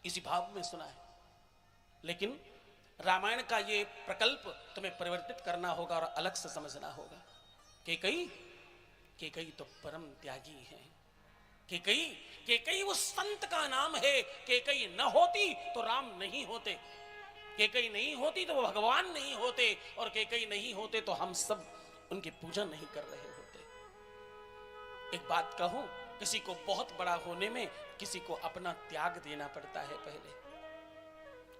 इसी भाव में सुना है। लेकिन रामायण का ये प्रकल्प तुम्हें परिवर्तित करना होगा और अलग से समझना होगा। केकई तो परम त्यागी है। केकई उस संत का नाम है। केकई न होती तो राम नहीं होते, केकई नहीं होती तो वो भगवान नहीं होते, और केकई नहीं होते तो हम सब उनकी पूजा नहीं कर रहे होते। एक बात कहूं, किसी को बहुत बड़ा होने में किसी को अपना त्याग देना पड़ता है। पहले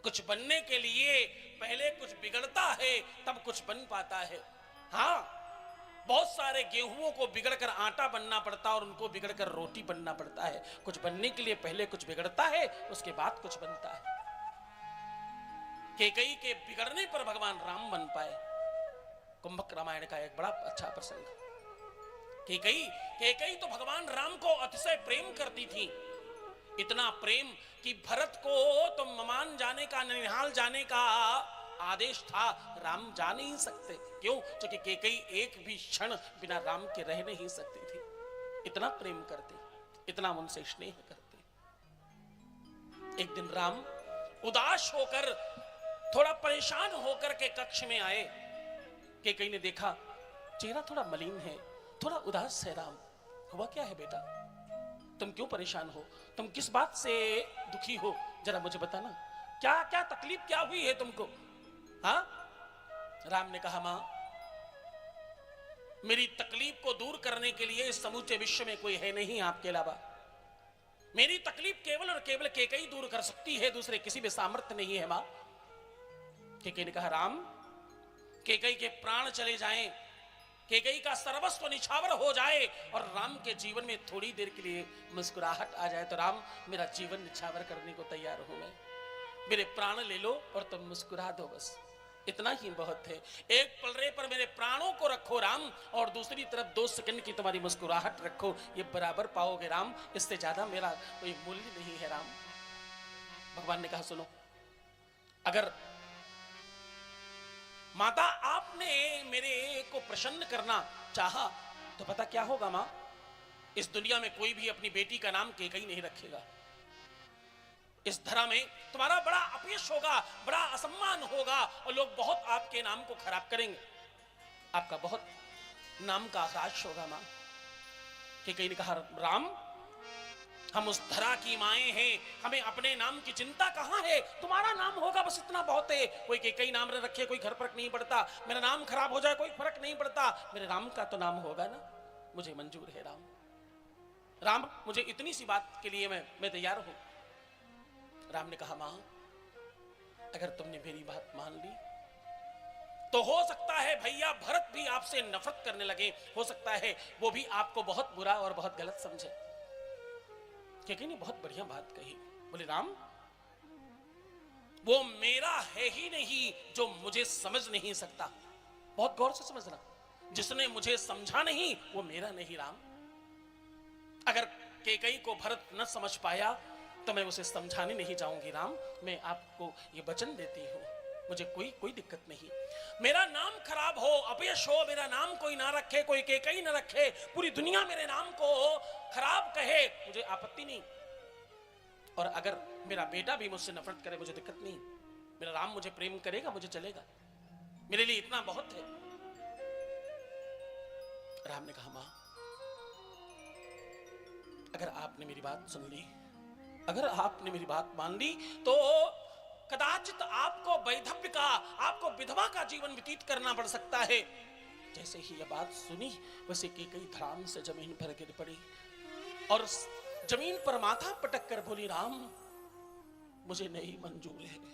कुछ बनने के लिए पहले कुछ बिगड़ता है, तब कुछ बन पाता है। हाँ, बहुत सारे गेहूं को बिगड़कर आटा बनना पड़ता है और उनको बिगड़कर रोटी बनना पड़ता है। कुछ बनने के लिए पहले कुछ बिगड़ता है, उसके बाद कुछ बनता है। केकई के बिगड़ने पर भगवान राम बन पाए। कुंभक रामायण का एक बड़ा अच्छा प्रसंग। केकई तो भगवान राम को अतिशय प्रेम करती थी। इतना प्रेम कि भरत को तो ममान जाने का, ननिहाल जाने का आदेश था, राम जा नहीं सकते। क्यों? क्योंकि केकई एक भी क्षण बिना राम के रह नहीं सकती थी। इतना प्रेम करते, इतना उनसे स्नेह करते। एक दिन राम उदास होकर, थोड़ा परेशान होकर के कक्ष में आए। केकई ने देखा चेहरा थोड़ा मलिन है, थोड़ा उदास है। राम, हुआ क्या है बेटा? तुम क्यों परेशान हो? तुम किस बात से दुखी हो? जरा मुझे बताना, क्या क्या तकलीफ क्या हुई है तुमको? हाँ? राम ने कहा, मां, मेरी तकलीफ को दूर करने के लिए इस समूचे विश्व में कोई है नहीं आपके अलावा। मेरी तकलीफ केवल और केवल केकई दूर कर सकती है, दूसरे किसी में सामर्थ्य नहीं है। मां, केकई ने कहा, राम, केकई के प्राण चले जाएं, केकई का सर्वस्व निछावर हो जाए और राम के जीवन में थोड़ी देर के लिए मुस्कुराहट आ जाए तो राम, मेरा जीवन निछावर करने को तैयार हूं मैं। मेरे प्राण ले लो और तुम मुस्कुरा दो, बस इतना ही बहुत है। एक पलड़े पर मेरे प्राणों को रखो राम, और दूसरी तरफ 2 सेकंड की तुम्हारी मुस्कुराहट रखो, ये बराबर पाओगे राम। इससे ज्यादा मेरा कोई मूल्य नहीं है राम। भगवान ने कहा, सुनो, अगर माता आपने मेरे को प्रसन्न करना चाहा तो पता क्या होगा मां? इस दुनिया में कोई भी अपनी बेटी का नाम केकई नहीं रखेगा। इस धरा में तुम्हारा बड़ा अपयश होगा, बड़ा असम्मान होगा, और लोग बहुत आपके नाम को खराब करेंगे। आपका बहुत नाम का ह्रास होगा मां। केकई ने कहा, राम, हम उस धरा की माएं हैं, हमें अपने नाम की चिंता कहां है? तुम्हारा नाम होगा, बस इतना बहुत है। कोई केकई नाम रखे, कोई फर्क नहीं पड़ता। मेरा नाम खराब हो जाए, कोई फर्क नहीं पड़ता। मेरे राम का तो नाम होगा ना, मुझे मंजूर है राम। राम, मुझे इतनी सी बात के लिए मैं तैयार हूं। राम ने कहा, मां, अगर तुमने मेरी बात मान ली तो हो सकता है भैया भरत भी आपसे नफरत करने लगे, हो सकता है वो भी आपको बहुत बुरा और बहुत गलत समझे। केकई ने बहुत बढ़िया बात कही। बोले, राम, वो मेरा है ही नहीं जो मुझे समझ नहीं सकता। बहुत गौर से समझना, जिसने मुझे समझा नहीं वो मेरा नहीं राम। अगर केकई को भरत न समझ पाया तो मैं उसे समझाने नहीं जाऊंगी राम। मैं आपको ये वचन देती हूं, मुझे कोई दिक्कत नहीं। मेरा नाम खराब हो, अपयश हो, मेरा नाम कोई ना रखे, कोई केकई ना रखे, पूरी दुनिया मेरे नाम को खराब कहे, मुझे आपत्ति नहीं। और अगर मेरा बेटा भी मुझसे नफरत करे, मुझे दिक्कत नहीं। मेरा राम मुझे प्रेम करेगा, मुझे चलेगा, मेरे लिए इतना बहुत है। राम ने कहा, मां, अगर आपने मेरी बात सुन ली, अगर आपने मेरी बात मान ली तो कदाचित आपको वैधव्य का, आपको विधवा का जीवन व्यतीत करना पड़ सकता है। जैसे ही यह बात सुनी वैसे केकई धड़ाम से जमीन पर गिर पड़ी और जमीन पर माथा पटक कर बोली, राम, मुझे नहीं मंजूर है।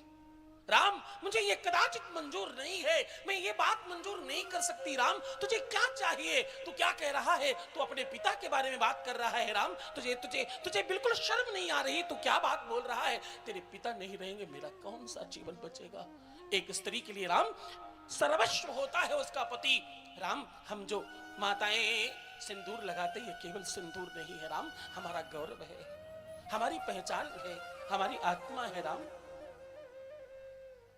राम, मुझे ये कदाचित मंजूर नहीं है, मैं ये बात मंजूर नहीं कर सकती। राम, तुझे क्या चाहिए? तू क्या कह रहा है? तू अपने पिता के बारे में बात कर रहा है राम? तुझे तुझे तुझे बिल्कुल शर्म नहीं आ रही? तू क्या बात बोल रहा है? तेरे पिता नहीं रहेंगे, मेरा कौन सा जीवन बचेगा? एक स्त्री के लिए राम सर्वस्व होता है उसका पति। राम, हम जो माताएं सिंदूर लगाते, ये केवल सिंदूर नहीं है राम, हमारा गौरव है, हमारी पहचान है, हमारी आत्मा है राम।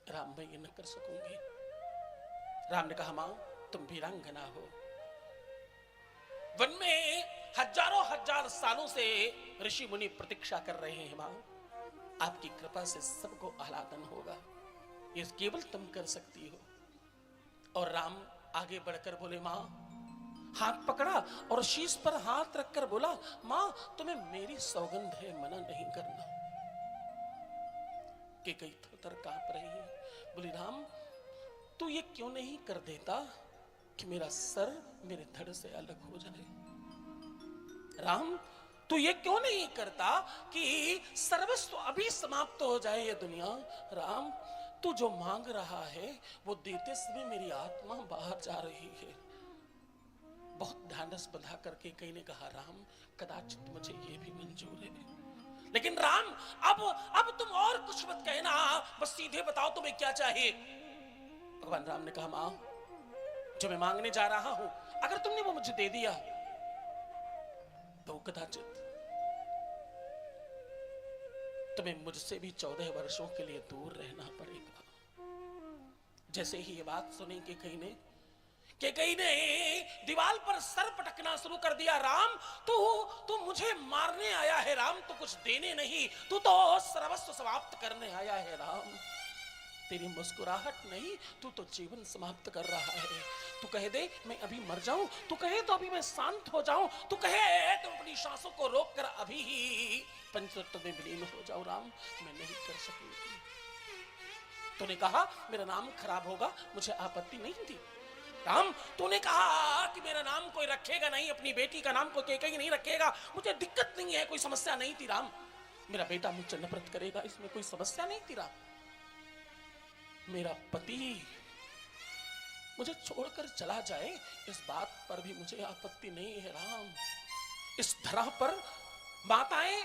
राम, मैं ये न कर सकूंगी। राम ने कहा, मां, तुम वीरांगना हो, वन में हजारों हजार सालों से ऋषि मुनि प्रतीक्षा कर रहे हैं। मां, आपकी कृपा से सबको आह्लादन होगा, ये केवल तुम कर सकती हो। और राम आगे बढ़कर बोले, मां, हाथ पकड़ा और शीश पर हाथ रखकर बोला, मां तुम्हें मेरी सौगंध है, मना नहीं करना। कि कई थर कांप रही है, बोली, राम तू ये क्यों नहीं कर देता कि मेरा सर मेरे धड़ से अलग हो जाए। राम तू ये क्यों नहीं करता कि सर्वस्व अभी समाप्त हो जाए ये दुनिया। राम तू जो मांग रहा है वो देते समय मेरी आत्मा बाहर जा रही है। बहुत ढांढस बंधा करके कई ने कहा, राम कदाचित मुझे ये भी मंजूर है, लेकिन राम अब तुम और कुछ मत कहना, बस सीधे बताओ तुम्हें क्या चाहिए। भगवान राम ने कहा, मां जो मैं मांगने जा रहा हूं अगर तुमने वो मुझे दे दिया तो कदाचित तुम्हें मुझसे भी 14 वर्षों के लिए दूर रहना पड़ेगा। जैसे ही ये बात सुनी कि कई ने दीवार पर सर पटकना शुरू कर दिया। राम तू मुझे मारने आया है, राम तू कुछ देने नहीं, तू तो सर्वस्व समाप्त करने आया है। राम तेरी मुस्कुराहट नहीं, तू तो जीवन समाप्त कर रहा है। तू कह दे मैं अभी मर जाऊं, तू कहे तो अभी मैं शांत हो जाऊं, तू कहे तो अपनी सांसों को रोक कर अभी ही पंचतत्व में विलीन हो जाऊं। राम मैं नहीं कर सकूंगी। तूने कहा मेरा नाम खराब होगा, मुझे आपत्ति नहीं थी। राम तूने कहा कि मेरा नाम कोई रखेगा नहीं, अपनी बेटी का नाम कोई केकई नहीं रखेगा, मुझे दिक्कत नहीं है, कोई समस्या नहीं थी। राम मेरा बेटा मुझसे नफरत करेगा, इसमें कोई समस्या नहीं थी। राम मेरा पति मुझे छोड़कर चला जाए, इस बात पर भी मुझे आपत्ति नहीं है। राम इस धरा पर माताएं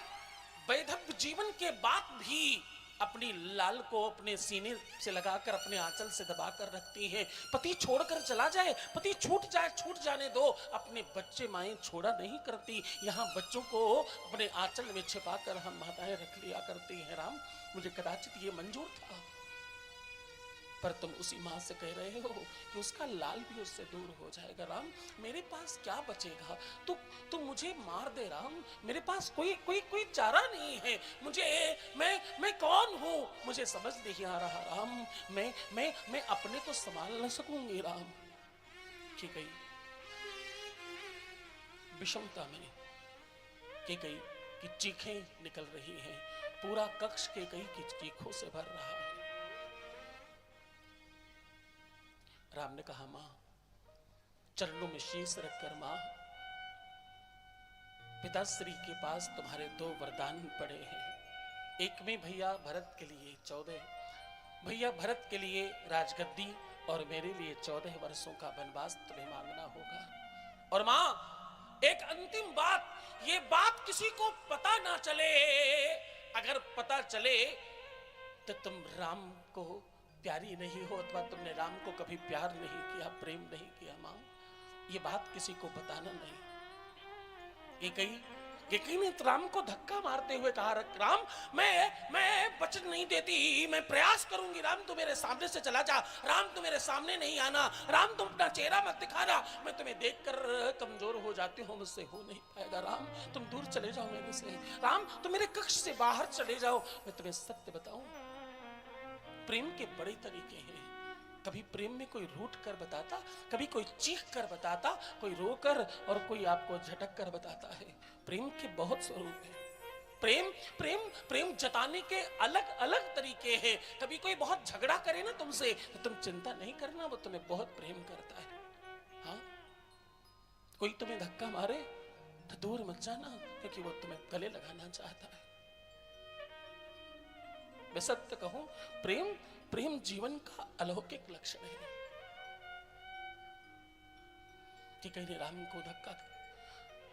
वैधव्य जीवन के बाद भी अपनी लाल को अपने सीने से लगाकर अपने आंचल से दबाकर रखती हैं। पति छोड़कर चला जाए, पति छूट जाए, छूट जाने दो, अपने बच्चे माएं छोड़ा नहीं करती। यहाँ बच्चों को अपने आंचल में छिपाकर हम माताएं रख लिया करती हैं। राम मुझे कदाचित ये मंजूर था, पर तुम उसी मां से कह रहे हो कि उसका लाल भी उससे दूर हो जाएगा। राम मेरे पास क्या बचेगा, तू मुझे मार दे। राम मेरे पास कोई चारा नहीं है, मैं कौन हूं मुझे समझ नहीं आ रहा। राम मैं अपने को संभाल न सकूंगी। राम कि कई विषमता में कई की चीखें निकल रही हैं, पूरा कक्ष कई की चीखों से भर रहा है। राम ने कहा, मां चरणों में शीश रखकर, मां पिताश्री के पास तुम्हारे 2 वरदान पड़े हैं। एक में भैया भरत के लिए 14, भैया भरत के लिए राजगद्दी और मेरे लिए 14 वर्षों का वनवास तुम्हें मांगना होगा। और मां एक अंतिम बात, ये बात किसी को पता ना चले, अगर पता चले तो तुम राम को प्यारी नहीं हो, अथवा तुमने राम को कभी प्यार नहीं किया, प्रेम नहीं किया। मां ये बात किसी को बताना नहीं। कई ने राम को धक्का मारते हुए कहा, राम मैं वचन नहीं देती, मैं प्रयास करूंगी। राम तू मेरे सामने से चला जा, राम तू मेरे सामने नहीं आना, राम तुम अपना चेहरा मत दिखाना, मैं तुम्हें देखकर कमजोर हो जाती हूँ, मुझसे हो नहीं पाएगा। राम तुम दूर चले जाओ मेरे से, राम तुम मेरे कक्ष से बाहर चले जाओ। मैं तुम्हें सत्य बताऊं, प्रेम के बड़े तरीके हैं। कभी प्रेम में कोई रूठ कर बताता, कभी कोई चीख कर बताता, कोई रोकर और कोई आपको झटक कर बताता है। प्रेम के बहुत स्वरूप हैं। प्रेम जताने के अलग अलग तरीके हैं। कभी कोई बहुत झगड़ा करे ना तुमसे, तो तुम चिंता नहीं करना, वो तुम्हें बहुत प्रेम करता है। हाँ कोई तुम्हें धक्का मारे तो दूर मत जाना, क्योंकि वो तुम्हें गले लगाना चाहता है। मैं सत्य कहूं, प्रेम जीवन का अलौकिक लक्षण है। कि कहीं राम को धक्का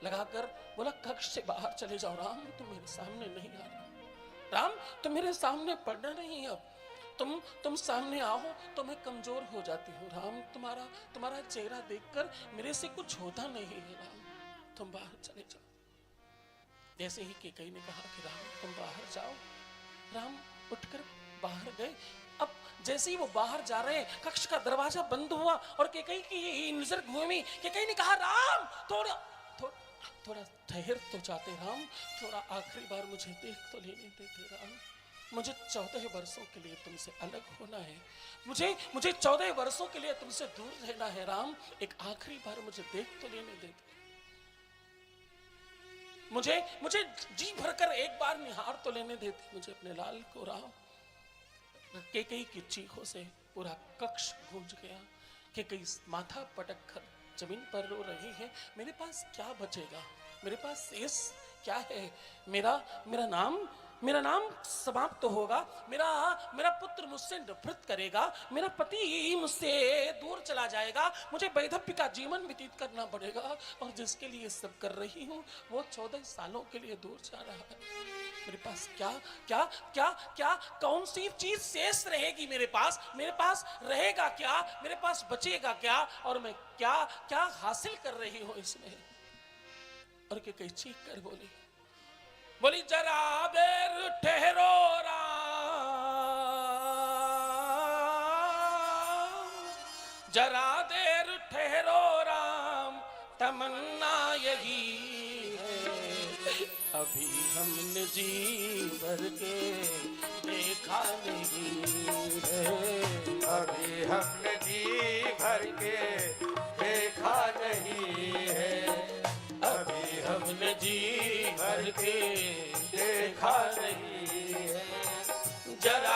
लगाकर बोला, कक्ष से बाहर चले जाओ। राम तुम मेरे सामने नहीं आना, राम तुम मेरे सामने पड़ना नहीं। अब तुम सामने आओ तो मैं कमजोर हो जाती हूँ। राम तुम्हारा चेहरा देखकर मेरे से कुछ होता नहीं है। राम तुम बाहर चले जाओ। जैसे ही केकई ने कहा कि राम तुम बाहर जाओ, राम उठकर बाहर गए। अब जैसे ही वो बाहर जा रहे हैं, कक्ष का दरवाजा बंद हुआ और केकई की नजर घूमी। केकई ने कहा, राम थोड़ा ठहर तो जाते, राम थोड़ा आखिरी बार मुझे देख तो लेने देते। राम मुझे 14 वर्षों के लिए तुमसे अलग होना है। मुझे 14 वर्षों के लिए तुमसे दूर रहना है राम। एक आखिरी बार मुझे देख तो लेने दे। मुझे जी भरकर एक बार निहार तो लेने देते मुझे अपने लाल को राम। केकई की चीखों से पूरा कक्ष गूंज गया। केकई माथा पटक कर जमीन पर रो रही है। मेरे पास क्या बचेगा, मेरे पास शेष क्या है? मेरा नाम समाप्त तो होगा। मेरा पुत्र मुझसे नफरत करेगा। मेरा पति मुझसे दूर चला जाएगा। मुझे वैधव्य का जीवन व्यतीत करना पड़ेगा। और जिसके लिए सब कर रही हूँ वो 14 सालों के लिए दूर जा रहा है। मेरे पास क्या क्या क्या क्या कौन सी चीज शेष रहेगी? मेरे पास रहेगा क्या? मेरे पास बचेगा क्या? और मैं क्या क्या हासिल कर रही हूँ इसमें? और के कई चीख कर बोली जरा देर ठहरो राम, जरा देर ठहरो राम, तमन्ना यही है अभी हमने जी भर के देखा नहीं है। अभी हमने जी भर के देखा नहीं है। अभी हमने जी भर के देखा नहीं है। जरा